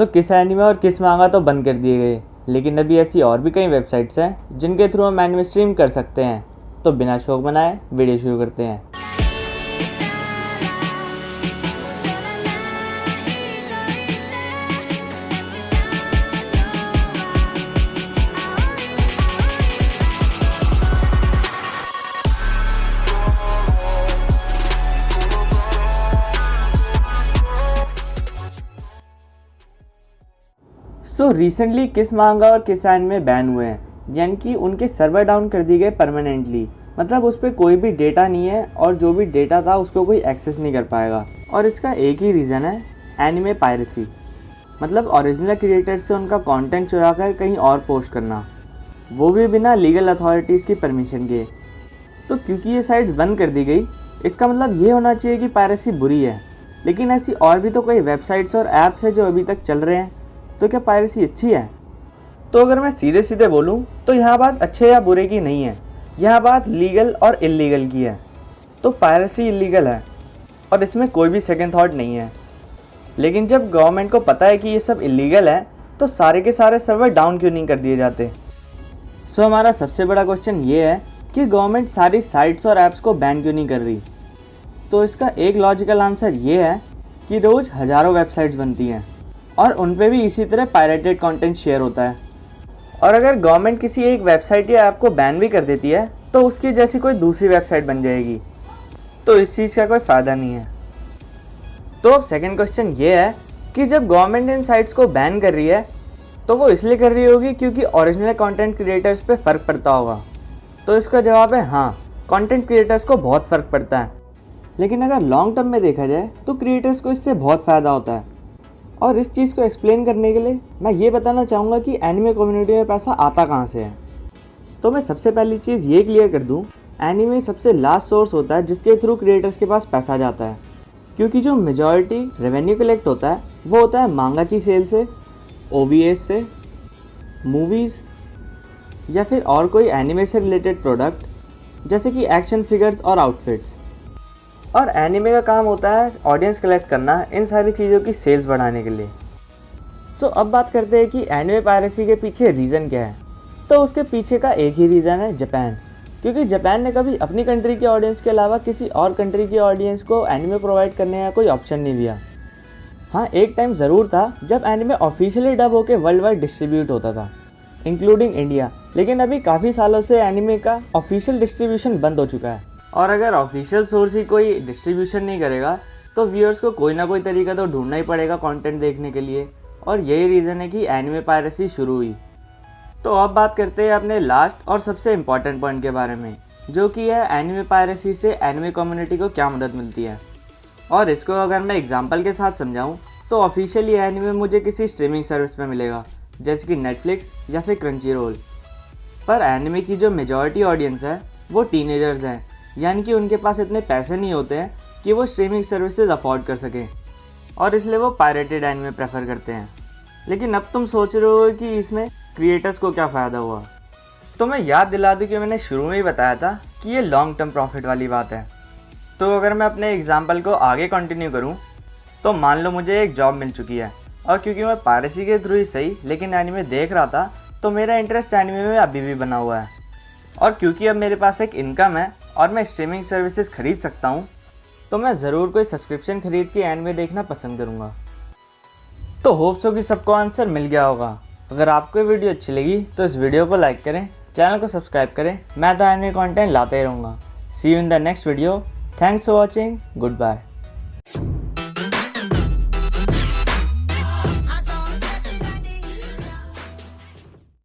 किस एनिमे और किस मांगा तो बंद कर दिए गए, लेकिन अभी ऐसी और भी कई वेबसाइट्स हैं जिनके थ्रू हम एनिमे स्ट्रीम कर सकते हैं। तो बिना शौक बनाए वीडियो शुरू करते हैं। रिसेंटली किस मांगा और किस एनिमे बैन हुए हैं, यानी कि उनके सर्वर डाउन कर दिए गए परमानेंटली। मतलब उस पर कोई भी डेटा नहीं है और जो भी डेटा था उसको कोई एक्सेस नहीं कर पाएगा। और इसका एक ही रीज़न है, एनिमे पायरेसी। मतलब ओरिजिनल क्रिएटर से उनका कंटेंट चुरा कर कहीं और पोस्ट करना, वो भी बिना लीगल अथॉरिटीज़ की परमिशन के। तो क्योंकि ये साइट्स बंद कर दी गई, इसका मतलब ये होना चाहिए कि पायरेसी बुरी है। लेकिन ऐसी और भी तो कई वेबसाइट्स और ऐप्स हैं जो अभी तक चल रहे हैं, तो क्या पायरेसी अच्छी है? तो अगर मैं सीधे सीधे बोलूं तो यहाँ बात अच्छे या बुरे की नहीं है, यहाँ बात लीगल और इल्लीगल की है। तो पायरेसी इल्लीगल है और इसमें कोई भी सेकंड थॉट नहीं है। लेकिन जब गवर्नमेंट को पता है कि ये सब इल्लीगल है, तो सारे के सारे सर्वर डाउन क्यों नहीं कर दिए जाते? हमारा सबसे बड़ा क्वेश्चन ये है कि गवर्नमेंट सारी साइट्स और ऐप्स को बैन क्यों नहीं कर रही? तो इसका एक लॉजिकल आंसर ये है कि रोज़ हज़ारों वेबसाइट्स बनती हैं और उन पे भी इसी तरह पायरेटेड कंटेंट शेयर होता है। और अगर गवर्नमेंट किसी एक वेबसाइट या ऐप को बैन भी कर देती है, तो उसकी जैसी कोई दूसरी वेबसाइट बन जाएगी। तो इस चीज़ का कोई फ़ायदा नहीं है। तो अब सेकंड क्वेश्चन ये है कि जब गवर्नमेंट इन साइट्स को बैन कर रही है, तो वो इसलिए कर रही होगी क्योंकि ओरिजिनल कंटेंट क्रिएटर्स पे फ़र्क पड़ता होगा। तो इसका जवाब है हाँ, कंटेंट क्रिएटर्स को बहुत फ़र्क पड़ता है। लेकिन अगर लॉन्ग टर्म में देखा जाए तो क्रिएटर्स को इससे बहुत फ़ायदा होता है। और इस चीज़ को एक्सप्लेन करने के लिए मैं ये बताना चाहूँगा कि एनिमे कम्युनिटी में पैसा आता कहाँ से है। तो मैं सबसे पहली चीज़ ये क्लियर कर दूँ, एनिमे सबसे लास्ट सोर्स होता है जिसके थ्रू क्रिएटर्स के पास पैसा जाता है। क्योंकि जो मेजॉरिटी रेवेन्यू कलेक्ट होता है वो होता है मांगा की सेल से, OVAs से, मूवीज़ या फिर और कोई एनिमे से रिलेटेड प्रोडक्ट जैसे कि एक्शन फिगर्स और आउटफिट्स। और एनिमे का काम होता है ऑडियंस कलेक्ट करना इन सारी चीज़ों की सेल्स बढ़ाने के लिए। अब बात करते हैं कि एनिमे पायरेसी के पीछे रीज़न क्या है। तो उसके पीछे का एक ही रीज़न है, जापान। क्योंकि जापान ने कभी अपनी कंट्री के ऑडियंस के अलावा किसी और कंट्री के ऑडियंस को एनिमे प्रोवाइड करने का कोई ऑप्शन नहीं दिया। हाँ, एक टाइम ज़रूर था जब एनिमे ऑफिशियली डब होकर वर्ल्ड वाइड डिस्ट्रीब्यूट होता था, इंक्लूडिंग इंडिया। लेकिन अभी काफ़ी सालों से एनिमे का ऑफिशियल डिस्ट्रीब्यूशन बंद हो चुका है। और अगर ऑफिशियल सोर्स ही कोई डिस्ट्रीब्यूशन नहीं करेगा तो व्यूअर्स को कोई ना कोई तरीका तो ढूंढना ही पड़ेगा कंटेंट देखने के लिए। और यही रीज़न है कि एनिमे पायरेसी शुरू हुई। तो अब बात करते हैं अपने लास्ट और सबसे इम्पॉर्टेंट पॉइंट के बारे में, जो कि है एनिमे पायरेसी से एनिमे कम्युनिटी को क्या मदद मिलती है। और इसको अगर मैं एग्जांपल के साथ समझाऊँ तो ऑफिशियली एनिमे मुझे किसी स्ट्रीमिंग सर्विस में मिलेगा, जैसे कि नेटफ्लिक्स या फिर क्रंचीरोल। पर एनिमे की जो मेजॉरिटी ऑडियंस है वो टीनेजर्स हैं, यानी कि उनके पास इतने पैसे नहीं होते हैं कि वो स्ट्रीमिंग सर्विसेज अफोर्ड कर सकें, और इसलिए वो पायरेटेड एनिमे प्रेफर करते हैं। लेकिन अब तुम सोच रहे हो कि इसमें क्रिएटर्स को क्या फ़ायदा हुआ। तो मैं याद दिला दूँ कि मैंने शुरू में ही बताया था कि ये लॉन्ग टर्म प्रॉफिट वाली बात है। तो अगर मैं अपने एग्जाम्पल को आगे कंटिन्यू करूँ, तो मान लो मुझे एक जॉब मिल चुकी है, और क्योंकि मैं पायरेसी के थ्रू ही सही लेकिन एनिमे देख रहा था, तो मेरा इंटरेस्ट एनिमे में अभी भी बना हुआ है। और क्योंकि अब मेरे पास एक इनकम है और मैं स्ट्रीमिंग सर्विसेज खरीद सकता हूँ, तो मैं ज़रूर कोई सब्सक्रिप्शन खरीद के एनिमे देखना पसंद करूँगा। तो होप सो कि सबको आंसर मिल गया होगा। अगर आपको ये वीडियो अच्छी लगी तो इस वीडियो को लाइक करें, चैनल को सब्सक्राइब करें। मैं तो एनिमे कंटेंट लाते ही रहूँगा। See you in the next video. Thanks for watching. Good bye.